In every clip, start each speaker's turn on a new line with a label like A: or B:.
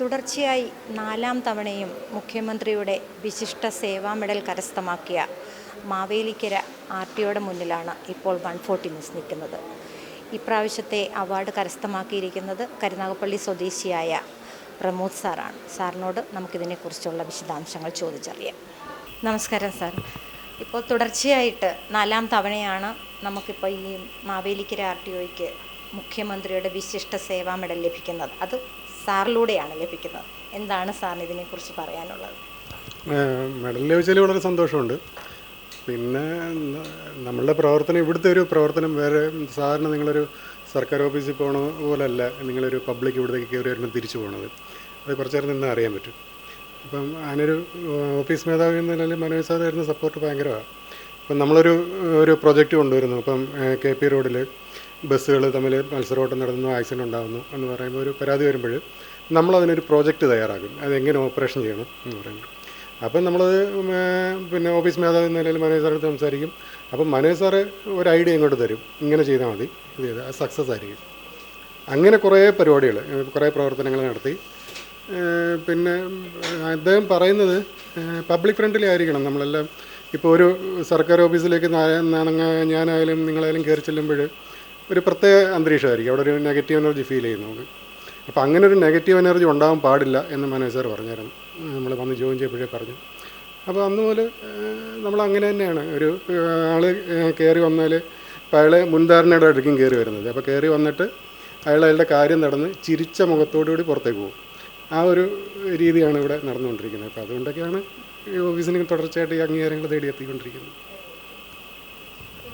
A: തുടർച്ചയായി 4-ാം തവണയും മുഖ്യമന്ത്രിയുടെ വിശിഷ്ട സേവാ മെഡൽ കരസ്ഥമാക്കിയ മാവേലിക്കര ആർ.ടി.ഒയുടെ മുന്നിലാണ് ഇപ്പോൾ 140 ന്യൂസ് നിൽക്കുന്നത്. ഇപ്രാവശ്യത്തെ അവാർഡ് കരസ്ഥമാക്കിയിരിക്കുന്നത് കരുനാഗപ്പള്ളി സ്വദേശിയായ പ്രമോദ് സാറാണ്. സാറിനോട് നമുക്കിതിനെക്കുറിച്ചുള്ള വിശദാംശങ്ങൾ ചോദിച്ചറിയാം. നമസ്കാരം സാർ. ഇപ്പോൾ തുടർച്ചയായിട്ട് 4-ാം തവണയാണ് നമുക്കിപ്പോൾ ഈ മാവേലിക്കര ആർ.ടി.ഒയ്ക്ക് മുഖ്യമന്ത്രിയുടെ വിശിഷ്ട സേവാ മെഡൽ ലഭിക്കുന്നത്. അത് സാറിലൂടെയാണ് ലഭിക്കുന്നത്. എന്താണ് സാറിന് ഇതിനെക്കുറിച്ച് പറയാനുള്ളത്?
B: മെഡൽ ലഭിച്ചതിൽ വളരെ സന്തോഷമുണ്ട്. പിന്നെ നമ്മളുടെ പ്രവർത്തനം, ഇവിടുത്തെ ഒരു പ്രവർത്തനം വേറെ സാധാരണ നിങ്ങളൊരു സർക്കാർ ഓഫീസിൽ പോകണ പോലല്ല. നിങ്ങളൊരു പബ്ലിക് ഇവിടത്തേക്ക് കയറി വരുമ്പോൾ തിരിച്ചു പോകണത്. അത് കുറച്ച് നേരം നിന്ന് അറിയാൻ പറ്റും. അപ്പം അതിനൊരു ഓഫീസ് മേധാവി എന്ന നിലയിൽ മനോജ് സാർ തരുന്ന സപ്പോർട്ട് ഭയങ്കരമാണ്. അപ്പം നമ്മളൊരു പ്രൊജക്റ്റ് കൊണ്ടുവരുന്നു. അപ്പം KP റോഡിൽ ബസ്സുകൾ തമ്മിൽ മത്സരമോട്ടം നടന്നു, ആക്സിഡൻറ്റ് ഉണ്ടാകുന്നു എന്ന് പറയുമ്പോൾ ഒരു പരാതി വരുമ്പോൾ നമ്മളതിനൊരു പ്രോജക്റ്റ് തയ്യാറാക്കും. അതെങ്ങനെ ഓപ്പറേഷൻ ചെയ്യണം എന്ന് പറയുമ്പോൾ അപ്പം നമ്മളത് പിന്നെ ഓഫീസ് മേധാവി എന്ന നിലയിൽ മനോജ് സാറടുത്ത് സംസാരിക്കും. അപ്പം മനോജ് സാറ് ഒരു ഐഡിയ ഇങ്ങോട്ട് തരും, ഇങ്ങനെ ചെയ്താൽ മതി, ഇത് ചെയ്താൽ അത് സക്സസ് ആയിരിക്കും. അങ്ങനെ കുറേ പരിപാടികൾ, കുറേ പ്രവർത്തനങ്ങൾ നടത്തി. പിന്നെ അദ്ദേഹം പറയുന്നത് പബ്ലിക് ഫ്രണ്ട്ലി ആയിരിക്കണം നമ്മളെല്ലാം. ഇപ്പോൾ ഒരു സർക്കാർ ഓഫീസിലേക്ക് ഞാനായാലും നിങ്ങളായാലും കയറി ചെല്ലുമ്പോൾ ഒരു പ്രത്യേക അന്തരീക്ഷമായിരിക്കും. അവിടെ ഒരു നെഗറ്റീവ് എനർജി ഫീൽ ചെയ്യും നമുക്ക്. അപ്പോൾ അങ്ങനെ ഒരു നെഗറ്റീവ് എനർജി ഉണ്ടാകാൻ പാടില്ല എന്ന് മനോജ് സാർ പറഞ്ഞായിരുന്നു. നമ്മൾ വന്ന് ജോയിൻ ചെയ്യപ്പോഴേ പറഞ്ഞു. അപ്പോൾ അന്ന് മുതൽ നമ്മളങ്ങനെ തന്നെയാണ്. ഒരു ആൾ കയറി വന്നാൽ ഇപ്പോൾ അയാൾ മുൻധാരണയുടെ അടുക്കും കയറി വരുന്നത്. അപ്പോൾ കയറി വന്നിട്ട് അയാളുടെ കാര്യം നടന്ന് ചിരിച്ച മുഖത്തോടുകൂടി പുറത്തേക്ക് പോകും. ആ ഒരു രീതിയാണ് ഇവിടെ നടന്നുകൊണ്ടിരിക്കുന്നത്. അപ്പോൾ അതുകൊണ്ടൊക്കെയാണ് ഈ ഓഫീസിന് തുടർച്ചയായിട്ട് ഈ അംഗീകാരങ്ങൾ തേടിയെത്തിക്കൊണ്ടിരിക്കുന്നത്.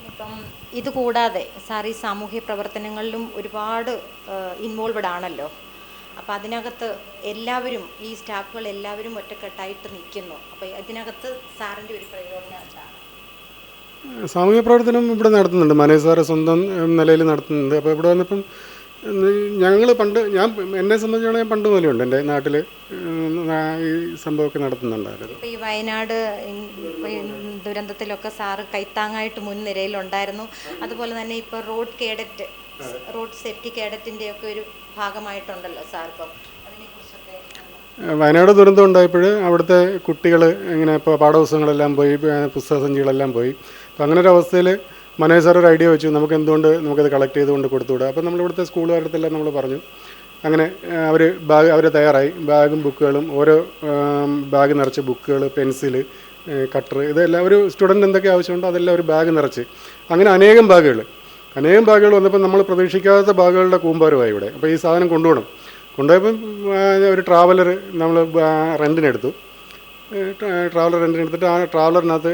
A: ഇപ്പം ഇതുകൂടാതെ സാർ ഈ സാമൂഹ്യ പ്രവർത്തനങ്ങളിലും ഒരുപാട് ഇൻവോൾവഡ് ആണല്ലോ. അപ്പോൾ അതിനകത്ത് എല്ലാവരും, ഈ സ്റ്റാഫുകൾ എല്ലാവരും ഒറ്റക്കെട്ടായിട്ട് നിൽക്കുന്നു. അപ്പോൾ ഇതിനകത്ത് സാറിൻ്റെ ഒരു പ്രയോജനം എന്താണ്?
B: സാമൂഹ്യ പ്രവർത്തനം ഇവിടെ നടത്തുന്നുണ്ട്. മനോജ് സാറ് സ്വന്തം നിലയിൽ നടത്തുന്നുണ്ട്. അപ്പോൾ ഇവിടെ വന്നപ്പം ഞങ്ങൾ എന്നെ സംബന്ധിച്ചാണ് ഞാൻ പണ്ട് മുതലുണ്ട് എൻ്റെ നാട്ടിൽ ഈ സംഭവമൊക്കെ നടത്തുന്നുണ്ടായിരുന്നു.
A: ഇപ്പോൾ ഈ വയനാട് ദുരന്തത്തിലൊക്കെ സാറ് കൈത്താങ്ങായിട്ട് മുൻനിരയിലുണ്ടായിരുന്നു. അതുപോലെ തന്നെ ഇപ്പോൾ റോഡ് സേഫ്റ്റി കേഡറ്റിൻ്റെ ഒക്കെ ഒരു ഭാഗമായിട്ടുണ്ടല്ലോ സാർ. ഇപ്പം അതിനെക്കുറിച്ചൊക്കെ
B: വയനാട് ദുരന്തം ഉണ്ടായപ്പോൾ അവിടുത്തെ കുട്ടികൾ ഇങ്ങനെ ഇപ്പോൾ പാഠപുസ്തകങ്ങളെല്ലാം പോയി, പുസ്തക സഞ്ചികളെല്ലാം പോയി. അപ്പോൾ അങ്ങനെ ഒരു അവസ്ഥയിൽ മനോജ് സാർ ഒരു ഐഡിയ വെച്ചു, നമുക്കത് കളക്ട് ചെയ്തുകൊണ്ട് കൊടുത്തുകൂടാ. അപ്പോൾ നമ്മളിവിടുത്തെ സ്കൂളുകാരുടെ അടുത്തെല്ലാം നമ്മൾ പറഞ്ഞു. അങ്ങനെ അവർ തയ്യാറായി. ബാഗും ബുക്കുകളും, ഓരോ ബാഗ് നിറച്ച് ബുക്കുകൾ, പെൻസിൽ, കട്ടർ, ഇതെല്ലാം ഒരു സ്റ്റുഡൻറ്റ് എന്തൊക്കെ ആവശ്യമുണ്ടോ അതെല്ലാം ഒരു ബാഗ് നിറച്ച്. അങ്ങനെ അനേകം ബാഗുകൾ വന്നപ്പോൾ നമ്മൾ പ്രതീക്ഷിക്കാത്ത ബാഗുകളുടെ കൂമ്പാരമായി ഇവിടെ. അപ്പോൾ ഈ സാധനം കൊണ്ടുപോയപ്പം ഒരു ട്രാവലർ നമ്മൾ റെൻറ്റിനെടുത്തു. ട്രാവലർ റെൻറ്റിനെടുത്തിട്ട് ആ ട്രാവലറിനകത്ത്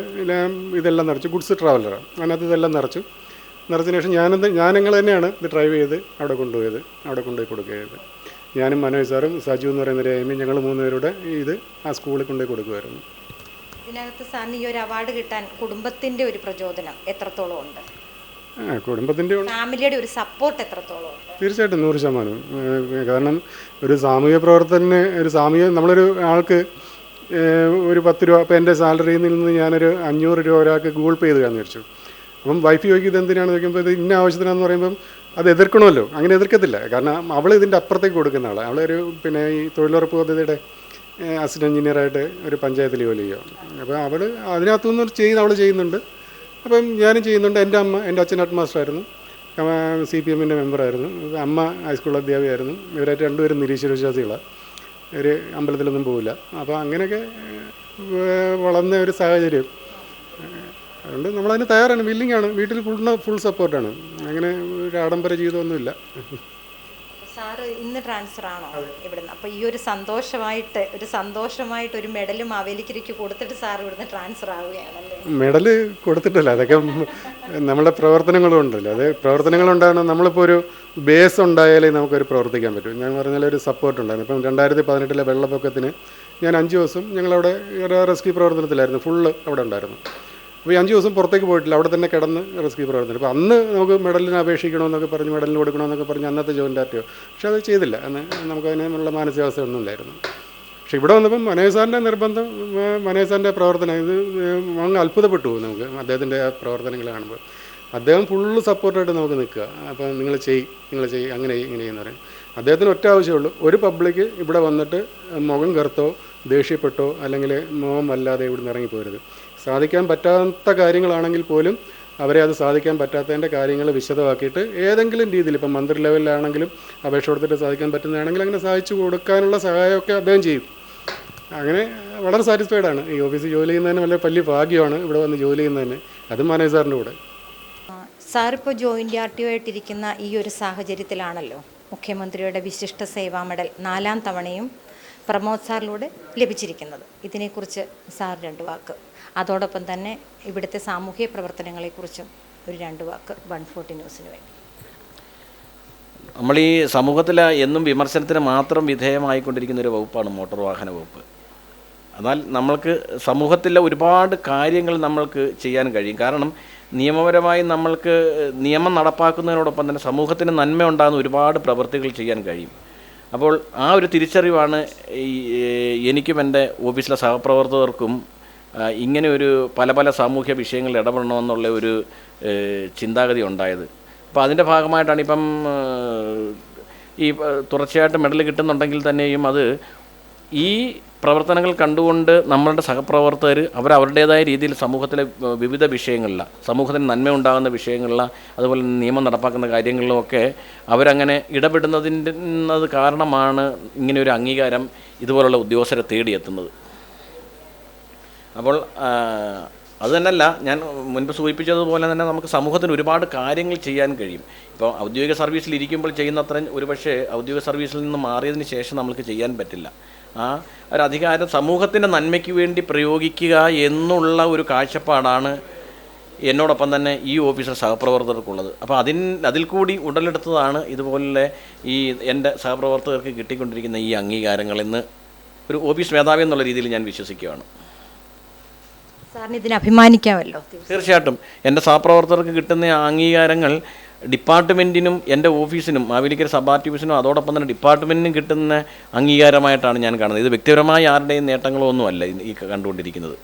B: ഇതെല്ലാം നിറച്ചു. ഗുഡ്സ് ട്രാവലറാണ്. അതിനകത്ത് ഇതെല്ലാം നിറച്ചതിന് ശേഷം ഞങ്ങൾ തന്നെയാണ് ഇത് ഡ്രൈവ് ചെയ്ത് അവിടെ കൊണ്ടുപോയി കൊടുക്കുകയത്. ഞാനും മനോജ് സാറും സജു എന്ന് പറയുന്ന ഒരു എമ്മി, ഞങ്ങൾ 3 പേരുടെ ഇത് ആ സ്കൂളിൽ കൊണ്ടുപോയി കൊടുക്കുമായിരുന്നു.
A: ഇതിനകത്ത് സാറിന് ഈ ഒരു അവാർഡ് കിട്ടാൻ കുടുംബത്തിൻ്റെ ഒരു പ്രചോദനം എത്രത്തോളം ഉണ്ട്?
B: കുടുംബത്തിൻ്റെ
A: ഫാമിലിയുടെ ഒരു സപ്പോർട്ട് എത്രത്തോളം ഉണ്ട്?
B: തീർച്ചയായിട്ടും 100%. കാരണം ഒരു സാമൂഹിക പ്രവർത്തനത്തിന് നമ്മളൊരു ആൾക്ക് ഒരു 10 രൂപ, അപ്പോൾ എൻ്റെ സാലറിയിൽ നിന്ന് ഞാനൊരു 500 രൂപ ഒരാൾക്ക് ഗൂഗിൾ പേ ചെയ്ത് വിചാരിച്ചു. അപ്പം വൈഫ് ചോദിക്കും ഇത് എന്തിനാണ് ചോദിക്കുമ്പോൾ ഇത് ഇന്ന ആവശ്യത്തിനാണെന്ന് പറയുമ്പം അത് എതിർക്കണമല്ലോ. അങ്ങനെ എതിർക്കത്തില്ല. കാരണം അവൾ ഇതിൻ്റെ അപ്പുറത്തേക്ക് കൊടുക്കുന്ന ആളാണ്. അവളൊരു പിന്നെ ഈ തൊഴിലുറപ്പ് പദ്ധതിയുടെ അസിസ്റ്റന്റ് എഞ്ചിനീയറായിട്ട് ഒരു പഞ്ചായത്തിൽ ജോലി ചെയ്യുക. അപ്പോൾ അവൾ അതിനകത്തുനിന്ന് അവൾ ചെയ്യുന്നുണ്ട്. അപ്പം ഞാനും ചെയ്യുന്നുണ്ട്. എൻ്റെ അച്ഛൻ ഹെഡ് മാസ്റ്ററായിരുന്നു, CPM-ൻ്റെ മെമ്പറായിരുന്നു. അമ്മ ഹൈസ്കൂൾ അധ്യാപികയായിരുന്നു. ഇവരായിട്ട് 2 പേരും നിരീശ്വര വിശ്വാസികളാണ്. ഒരു അമ്പലത്തിലൊന്നും പോവില്ല. അപ്പോൾ അങ്ങനെയൊക്കെ വളർന്ന ഒരു സാഹചര്യം. അതുകൊണ്ട് നമ്മളതിന് തയ്യാറാണ്, വില്ലിങ്ങാണ്. വീട്ടിൽ ഫുൾ സപ്പോർട്ടാണ്. അങ്ങനെ ഒരു ആഡംബര ജീവിതമൊന്നുമില്ല.
A: സാറ് ഇന്ന് ട്രാൻസ്ഫർ ആണോ ഇവിടുന്ന്? അപ്പോൾ ഈ ഒരു സന്തോഷമായിട്ട് ഒരു മെഡൽ മാവേലിക്കരയ്ക്ക് കൊടുത്തിട്ട് സാർ ഇവിടുന്ന് ട്രാൻസ്ഫർ ആവുകയാണല്ലേ?
B: മെഡൽ കൊടുത്തിട്ടില്ല, അതൊക്കെ നമ്മുടെ പ്രവർത്തനങ്ങളുണ്ടല്ലോ. അത് പ്രവർത്തനങ്ങളുണ്ടാകണം. നമ്മളിപ്പോൾ ഒരു ബേസ് ഉണ്ടായാലേ നമുക്കൊരു പ്രവർത്തിക്കാൻ പറ്റും. ഞാൻ പറഞ്ഞാൽ ഒരു സപ്പോർട്ട് ഉണ്ടായിരുന്നു. ഇപ്പം 2018 വെള്ളപ്പൊക്കത്തിന് ഞാൻ 5 ദിവസം ഞങ്ങളവിടെ റെസ്ക്യൂ പ്രവർത്തനത്തിലായിരുന്നു. ഫുള്ള് അവിടെ ഉണ്ടായിരുന്നു. അപ്പോൾ 5 ദിവസം പുറത്തേക്ക് പോയിട്ടില്ല, അവിടെ തന്നെ കിടന്ന് റെസ്ക്യൂ പ്രവർത്തനം. അപ്പോൾ അന്ന് നമുക്ക് മെഡലിന് അപേക്ഷിക്കണമെന്നൊക്കെ പറഞ്ഞ്, മെഡലിന് കൊടുക്കണമെന്നൊക്കെ പറഞ്ഞ് അന്നത്തെ ജോയിൻ്റ് ആർട്ടിയോ. പക്ഷെ അത് ചെയ്തില്ല. അന്ന് നമുക്കതിനുള്ള മാനസികാവസ്ഥ ഒന്നും ഇല്ലായിരുന്നു. പക്ഷെ ഇവിടെ വന്നപ്പം മനോജ് സാറിൻ്റെ നിർബന്ധം, മനോജ് സാറിൻ്റെ പ്രവർത്തനം, ഇത് അങ്ങ് അത്ഭുതപ്പെട്ടു നമുക്ക് അദ്ദേഹത്തിൻ്റെ ആ പ്രവർത്തനങ്ങൾ കാണുമ്പോൾ. അദ്ദേഹം ഫുള്ള് സപ്പോർട്ടായിട്ട് നമുക്ക് നിൽക്കുക. അപ്പം നിങ്ങൾ ചെയ് അങ്ങനെ ഇങ്ങനെ എന്ന് പറയും. അദ്ദേഹത്തിന് ഒറ്റ ആവശ്യമുള്ളൂ, ഒരു പബ്ലിക് ഇവിടെ വന്നിട്ട് മുഖം കറുത്തോ ദേഷ്യപ്പെട്ടോ അല്ലെങ്കിൽ മുഖം വല്ലാതെ ഇവിടെ നിന്ന് ഇറങ്ങിപ്പോരുത്. സാധിക്കാൻ പറ്റാത്ത കാര്യങ്ങളാണെങ്കിൽ പോലും അവരെ അത് സാധിക്കാൻ പറ്റാത്തതിൻ്റെ കാര്യങ്ങൾ വിശദമാക്കിയിട്ട് ഏതെങ്കിലും രീതിയിൽ, ഇപ്പം മന്ത്രി ലെവലിലാണെങ്കിലും അപേക്ഷ കൊടുത്തിട്ട് സാധിക്കാൻ പറ്റുന്നതാണെങ്കിൽ അങ്ങനെ സാധിച്ചു കൊടുക്കാനുള്ള സഹായമൊക്കെ അദ്ദേഹം ചെയ്യും. അങ്ങനെ വളരെ സാറ്റിസ്ഫൈഡാണ്. ഈ ഓഫീസിൽ ജോലി ചെയ്യുന്നതിന് വളരെ വലിയ ഭാഗ്യമാണ് ഇവിടെ വന്ന് ജോലി ചെയ്യുന്നതിന്. അതും മനോജ് സാറിൻ്റെ കൂടെ.
A: സാറിപ്പോൾ ജോയിൻ്റ് RTO ആയിട്ടിരിക്കുന്ന ഈ ഒരു സാഹചര്യത്തിലാണല്ലോ മുഖ്യമന്ത്രിയുടെ വിശിഷ്ട സേവാ മെഡൽ 4ാം തവണയും പ്രമോദ് സാറിലൂടെ ലഭിച്ചിരിക്കുന്നത്. ഇതിനെക്കുറിച്ച് സാർ 2 വാക്ക്, അതോടൊപ്പം തന്നെ ഇവിടുത്തെ സാമൂഹ്യ പ്രവർത്തനങ്ങളെക്കുറിച്ചും ഒരു 2 വാക്ക് 140 ന്യൂസിന് വേണ്ടി.
C: നമ്മൾ ഈ സമൂഹത്തിൽ എന്നും വിമർശനത്തിന് മാത്രം വിധേയമായിക്കൊണ്ടിരിക്കുന്ന ഒരു വകുപ്പാണ് മോട്ടോർ വാഹന വകുപ്പ്. എന്നാൽ നമ്മൾക്ക് സമൂഹത്തിലെ ഒരുപാട് കാര്യങ്ങൾ നമ്മൾക്ക് ചെയ്യാൻ കഴിയും. കാരണം നിയമപരമായി നമ്മൾക്ക് നിയമം നടപ്പാക്കുന്നതിനോടൊപ്പം തന്നെ സമൂഹത്തിന് നന്മ ഉണ്ടാകുന്ന ഒരുപാട് പ്രവൃത്തികൾ ചെയ്യാൻ കഴിയും. അപ്പോൾ ആ ഒരു തിരിച്ചറിവാണ് എനിക്കും എൻ്റെ ഓഫീസിലെ സഹപ്രവർത്തകർക്കും ഇങ്ങനെ ഒരു പല സാമൂഹ്യ വിഷയങ്ങളിൽ ഇടപെടണമെന്നുള്ള ഒരു ചിന്താഗതി ഉണ്ടായത്. അപ്പോൾ അതിൻ്റെ ഭാഗമായിട്ടാണ് ഇപ്പം ഈ തുടർച്ചയായിട്ട് മെഡൽ കിട്ടുന്നുണ്ടെങ്കിൽ തന്നെയും അത് ഈ പ്രവർത്തനങ്ങൾ കണ്ടുകൊണ്ട് നമ്മളുടെ സഹപ്രവർത്തകർ അവരവരുടേതായ രീതിയിൽ സമൂഹത്തിലെ വിവിധ വിഷയങ്ങളിലാണ്, സമൂഹത്തിന് നന്മ ഉണ്ടാകുന്ന വിഷയങ്ങളിലാണ്, അതുപോലെ നിയമം നടപ്പാക്കുന്ന കാര്യങ്ങളിലുമൊക്കെ അവരങ്ങനെ ഇടപെടുന്നതിൻ്റെ കാരണമാണ് ഇങ്ങനെ ഒരു അംഗീകാരം ഇതുപോലുള്ള ഉദ്യോഗസ്ഥരെ തേടിയെത്തുന്നത്. അപ്പോൾ അതുതന്നെയല്ല, ഞാൻ മുൻപ് സൂചിപ്പിച്ചതുപോലെ തന്നെ നമുക്ക് സമൂഹത്തിന് ഒരുപാട് കാര്യങ്ങൾ ചെയ്യാൻ കഴിയും. ഇപ്പോൾ ഔദ്യോഗിക സർവീസിൽ ഇരിക്കുമ്പോൾ ചെയ്യുന്നത്ര ഒരുപക്ഷെ ഔദ്യോഗിക സർവീസിൽ നിന്ന് മാറിയതിന് ശേഷം നമുക്ക് ചെയ്യാൻ പറ്റില്ല. ആ ഒരു അധികാരം സമൂഹത്തിൻ്റെ നന്മയ്ക്ക് വേണ്ടി പ്രയോഗിക്കുക എന്നുള്ള ഒരു കാഴ്ചപ്പാടാണ് എന്നോടൊപ്പം തന്നെ ഈ ഓഫീസിലെ സഹപ്രവർത്തകർക്കുള്ളത്. അപ്പോൾ അതിൽ കൂടി ഉടലെടുത്തതാണ് ഇതുപോലെ ഈ എൻ്റെ സഹപ്രവർത്തകർക്ക് കിട്ടിക്കൊണ്ടിരിക്കുന്ന ഈ അംഗീകാരങ്ങളെന്ന് ഒരു ഓഫീസ് മേധാവി എന്നുള്ള രീതിയിൽ ഞാൻ വിശ്വസിക്കുകയാണ്.
A: സാറിന് ഇതിന് അഭിമാനിക്കാമല്ലോ.
C: തീർച്ചയായിട്ടും എൻ്റെ സഹപ്രവർത്തകർക്ക് കിട്ടുന്ന അംഗീകാരങ്ങൾ ഡിപ്പാർട്ട്മെൻറ്റിനും എൻ്റെ ഓഫീസിനും മാവേലിക്കര സബ് ആർട്ടിഫിസിനും അതോടൊപ്പം തന്നെ ഡിപ്പാർട്ട്മെൻറ്റിനും കിട്ടുന്ന അംഗീകാരമായിട്ടാണ് ഞാൻ കാണുന്നത്. ഇത് വ്യക്തിപരമായ ആരുടെയും നേട്ടങ്ങളോ ഒന്നുമല്ല ഈ കണ്ടുകൊണ്ടിരിക്കുന്നത്.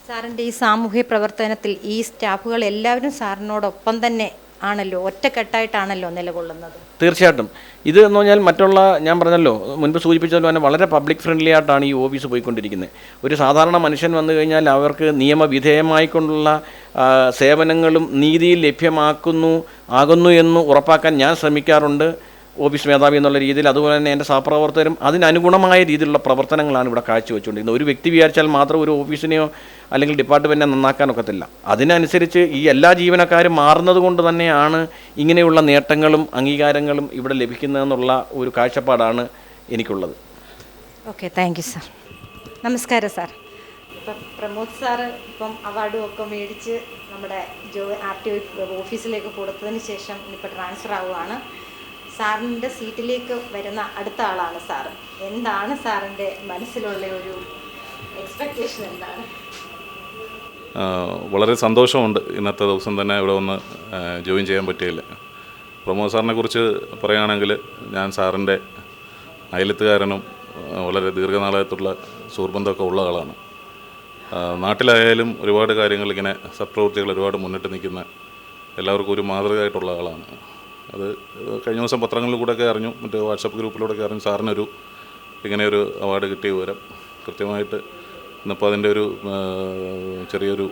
A: സാറിൻ്റെ ഈ സാമൂഹ്യ പ്രവർത്തനത്തിൽ ഈ സ്റ്റാഫുകൾ എല്ലാവരും സാറിനോടൊപ്പം തന്നെ ആണല്ലോ, ഒറ്റക്കെട്ടായിട്ടാണല്ലോ നിലകൊള്ളുന്നത്. തീർച്ചയായിട്ടും
C: ഇത് എന്ന് പറഞ്ഞാൽ മറ്റുള്ള ഞാൻ പറഞ്ഞല്ലോ മുൻപ് സൂചിപ്പിച്ചതുപോലെ തന്നെ വളരെ പബ്ലിക് ഫ്രണ്ട്ലി ആയിട്ടാണ് ഈ ഓഫീസ് പോയിക്കൊണ്ടിരിക്കുന്നത്. ഒരു സാധാരണ മനുഷ്യൻ വന്നു കഴിഞ്ഞാൽ അവർക്ക് നിയമവിധേയമായിക്കൊണ്ടുള്ള സേവനങ്ങളും നീതിയിൽ ആകുന്നു എന്ന് ഉറപ്പാക്കാൻ ഞാൻ ശ്രമിക്കാറുണ്ട് ഓഫീസ് മേധാവി എന്നുള്ള രീതിയിൽ. അതുപോലെ തന്നെ എൻ്റെ സഹപ്രവർത്തകരും അതിനനുഗുണമായ രീതിയിലുള്ള പ്രവർത്തനങ്ങളാണ് ഇവിടെ കാഴ്ചവെച്ചുകൊണ്ടിരിക്കുന്നത്. ഒരു വ്യക്തി വിചാരിച്ചാൽ മാത്രം ഒരു ഓഫീസിനെയോ അല്ലെങ്കിൽ ഡിപ്പാർട്ട്മെൻറ്റിനെ നന്നാക്കാനൊക്കത്തില്ല. അതിനനുസരിച്ച് ഈ എല്ലാ ജീവനക്കാരും മാറുന്നത് കൊണ്ട് തന്നെയാണ് ഇങ്ങനെയുള്ള നേട്ടങ്ങളും അംഗീകാരങ്ങളും ഇവിടെ ലഭിക്കുന്നതെന്നുള്ള ഒരു കാഴ്ചപ്പാടാണ് എനിക്കുള്ളത്.
A: Okay, thank you sir. നമസ്കാരം സാർ. ഇപ്പം പ്രമോദ് സാറ് ഇപ്പം അവാർഡും ഒക്കെ മേടിച്ച് നമ്മുടെ RTO ഓഫീസിലേക്ക് കൊടുത്തതിന് ശേഷം ഇന്നിപ്പോൾ ട്രാൻസ്ഫർ ആവുകയാണ്. സാറിൻ്റെ സീറ്റിലേക്ക് വരുന്ന അടുത്ത ആളാണ് സാറ്. എന്താണ് സാറിൻ്റെ മനസ്സിലുള്ള ഒരു എക്സ്പെക്റ്റേഷൻ എന്താണ്?
D: വളരെ സന്തോഷമുണ്ട് ഇന്നത്തെ ദിവസം തന്നെ ഇവിടെ വന്ന് ജോയിൻ ചെയ്യാൻ പറ്റിയില്ല. പ്രമോദ് സാറിനെ കുറിച്ച് പറയുകയാണെങ്കിൽ ഞാൻ സാറിൻ്റെ അയലത്തുകാരനും വളരെ ദീർഘനാളായിട്ടുള്ള സുഹൃബന്ധമൊക്കെ ഉള്ള ആളാണ്. നാട്ടിലായാലും ഒരുപാട് കാര്യങ്ങൾ ഇങ്ങനെ സത്പ്രവൃത്തികൾ ഒരുപാട് മുന്നിട്ട് നിൽക്കുന്ന എല്ലാവർക്കും ഒരു മാതൃകയായിട്ടുള്ള ആളാണ്. അത് കഴിഞ്ഞ ദിവസം പത്രങ്ങളിൽ കൂടെയൊക്കെ അറിഞ്ഞു, മറ്റേ വാട്സപ്പ് ഗ്രൂപ്പിലൂടെയൊക്കെ അറിഞ്ഞു സാറിനൊരു ഇങ്ങനെയൊരു അവാർഡ് കിട്ടിയ വിവരം. കൃത്യമായിട്ട് ഇന്നിപ്പോൾ അതിൻ്റെ ഒരു ചെറിയൊരു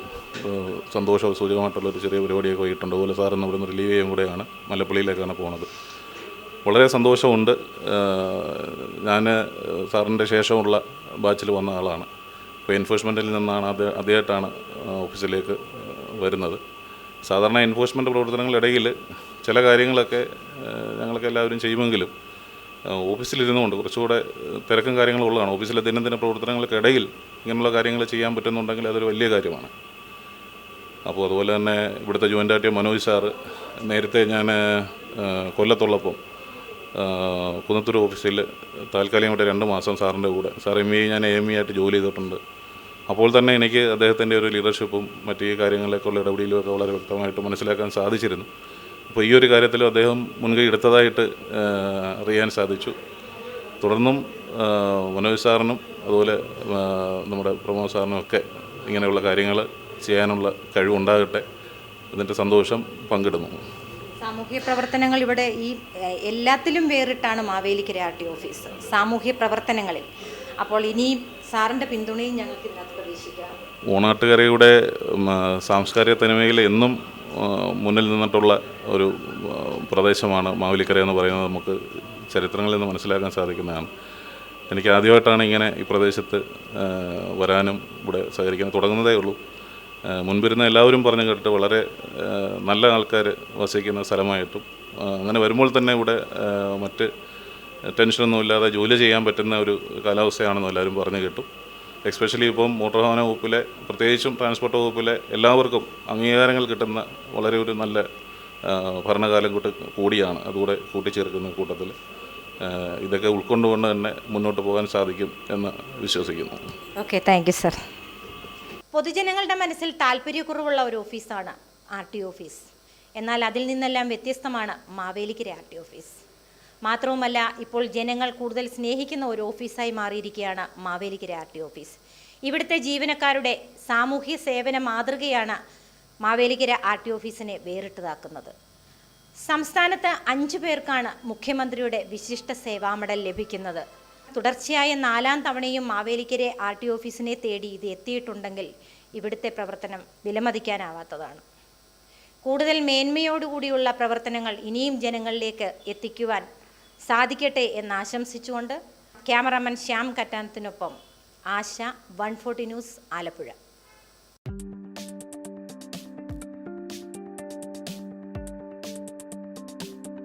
D: സന്തോഷ സൂചകമായിട്ടുള്ളൊരു ചെറിയ പരിപാടിയൊക്കെ വൈകിട്ടുണ്ട്. അതുപോലെ സാറിന്ന് ഇവിടെ നിന്ന് റിലീവ് ചെയ്യാൻ കൂടെയാണ് മല്ലപ്പള്ളിയിലേക്കാണ് പോകുന്നത്. വളരെ സന്തോഷമുണ്ട്. ഞാൻ സാറിൻ്റെ ശേഷമുള്ള ബാച്ചിൽ വന്ന ആളാണ്. ഇപ്പോൾ എൻഫോഴ്സ്മെൻറ്റിൽ നിന്നാണ് ആദ്യമായിട്ടാണ് ഓഫീസിലേക്ക് വരുന്നത്. സാധാരണ എൻഫോഴ്സ്മെൻറ്റ് പ്രവർത്തനങ്ങളിടയിൽ ചില കാര്യങ്ങളൊക്കെ ഞങ്ങൾക്ക് എല്ലാവരും ചെയ്യുമെങ്കിലും ഓഫീസിലിരുന്നുകൊണ്ട് കുറച്ചുകൂടെ തിരക്കും കാര്യങ്ങളും ഉള്ളതാണ്. ഓഫീസിലെ ദിനദിന പ്രവർത്തനങ്ങൾക്കിടയിൽ ഇങ്ങനെയുള്ള കാര്യങ്ങൾ ചെയ്യാൻ പറ്റുന്നുണ്ടെങ്കിൽ അതൊരു വലിയ കാര്യമാണ്. അപ്പോൾ അതുപോലെ തന്നെ ഇവിടുത്തെ ജോയിൻ്റ് RTO മനോജ് സാറ് നേരത്തെ ഞാൻ കൊല്ലത്തുള്ളപ്പം കുന്നത്തൂർ ഓഫീസിൽ താൽക്കാലികമായിട്ട് 2 മാസം സാറിൻ്റെ കൂടെ ME ഞാൻ AME ആയിട്ട് ജോലി ചെയ്തിട്ടുണ്ട്. അപ്പോൾ തന്നെ എനിക്ക് അദ്ദേഹത്തിൻ്റെ ഒരു ലീഡർഷിപ്പും മറ്റു ഈ കാര്യങ്ങളിലേക്കുള്ള ഇടപെടലുമൊക്കെ വളരെ വ്യക്തമായിട്ട് മനസ്സിലാക്കാൻ സാധിച്ചിരുന്നു. അപ്പോൾ ഈ ഒരു കാര്യത്തിൽ അദ്ദേഹം മുൻകൈ എടുത്തതായിട്ട് അറിയാൻ സാധിച്ചു. തുടർന്നും മനോജ് സാറിനും അതുപോലെ നമ്മുടെ പ്രമോദ് സാറിനും ഒക്കെ ഇങ്ങനെയുള്ള കാര്യങ്ങൾ ചെയ്യാനുള്ള കഴിവുണ്ടാകട്ടെ. ഇതിൻ്റെ സന്തോഷം പങ്കിടുന്നു.
A: സാമൂഹ്യ പ്രവർത്തനങ്ങൾ ഇവിടെ ഈ എല്ലാത്തിലും വേറിട്ടാണ് മാവേലിക്കര ആർ ടി ഓഫീസ് സാമൂഹ്യ പ്രവർത്തനങ്ങളിൽ. അപ്പോൾ ഇനിയും സാറിൻ്റെ പിന്തുണയും ഞങ്ങൾക്ക് ഇതിനകത്ത് പ്രതീക്ഷിക്കാം.
D: ഓണാട്ടുകരയുടെ സാംസ്കാരിക തനിമയിൽ എന്നും മുന്നിൽ നിന്നിട്ടുള്ള ഒരു പ്രദേശമാണ് മാവേലിക്കര എന്ന് പറയുന്നത്. നമുക്ക് ചരിത്രങ്ങളിൽ നിന്ന് മനസ്സിലാക്കാൻ സാധിക്കുന്നതാണ്. എനിക്ക് ആദ്യമായിട്ടാണ് ഇങ്ങനെ ഈ പ്രദേശത്ത് വരാനും ഇവിടെ സഹകരിക്കാൻ തുടങ്ങുന്നതേ ഉള്ളൂ. മുൻപിരുന്ന എല്ലാവരും പറഞ്ഞു കേട്ടിട്ട് വളരെ നല്ല ആൾക്കാർ വസിക്കുന്ന സ്ഥലമായിട്ടും അങ്ങനെ വരുമ്പോൾ തന്നെ ഇവിടെ മറ്റ് ടെൻഷനൊന്നുമില്ലാതെ ജോലി ചെയ്യാൻ പറ്റുന്ന ഒരു കാലാവസ്ഥയാണെന്ന് എല്ലാവരും പറഞ്ഞു കേട്ടു. എക്സ്പെഷ്യലി ഇപ്പം മോട്ടോർ വാഹന വകുപ്പിലെ പ്രത്യേകിച്ചും ട്രാൻസ്പോർട്ട് വകുപ്പിലെ എല്ലാവർക്കും അംഗീകാരങ്ങൾ കിട്ടുന്ന വളരെ ഒരു നല്ല ഭരണകാലം കൂടിയാണ് അതുകൂടെ കൂട്ടിച്ചേർക്കുന്ന കൂട്ടത്തിൽ. ഇതൊക്കെ ഉൾക്കൊണ്ടുകൊണ്ട് തന്നെ മുന്നോട്ട് പോകാൻ സാധിക്കും എന്ന് വിശ്വസിക്കുന്നു.
A: Okay, thank you sir. പൊതുജനങ്ങളുടെ മനസ്സിൽ താല്പര്യക്കുറവുള്ള ഒരു ഓഫീസാണ് ആർ ടി ഓഫീസ്. എന്നാൽ അതിൽ നിന്നെല്ലാം വ്യത്യസ്തമാണ് മാവേലിക്കര ആർ ടി ഓഫീസ്. മാത്രവുമല്ല, ഇപ്പോൾ ജനങ്ങൾ കൂടുതൽ സ്നേഹിക്കുന്ന ഒരു ഓഫീസായി മാറിയിരിക്കുകയാണ് മാവേലിക്കര ആർ ടി ഓഫീസ്. ഇവിടുത്തെ ജീവനക്കാരുടെ സാമൂഹ്യ സേവന മാതൃകയാണ് മാവേലിക്കര ആർ ടി ഓഫീസിനെ വേറിട്ടതാക്കുന്നത്. സംസ്ഥാനത്ത് 5 പേർക്കാണ് മുഖ്യമന്ത്രിയുടെ വിശിഷ്ട സേവാ മെഡൽ ലഭിക്കുന്നത്. തുടർച്ചയായ 4ാം തവണയും മാവേലിക്കര ആർ ടി ഓഫീസിനെ തേടി ഇത് എത്തിയിട്ടുണ്ടെങ്കിൽ ഇവിടുത്തെ പ്രവർത്തനം വിലമതിക്കാനാവാത്തതാണ്. കൂടുതൽ മേന്മയോടുകൂടിയുള്ള പ്രവർത്തനങ്ങൾ ഇനിയും ജനങ്ങളിലേക്ക് എത്തിക്കുവാൻ സാധിക്കട്ടെ എന്ന് ആശംസിച്ചുകൊണ്ട് ക്യാമറാമാൻ ശ്യാം കറ്റാനത്തിനൊപ്പം ആശ 140 ന്യൂസ് ആലപ്പുഴ.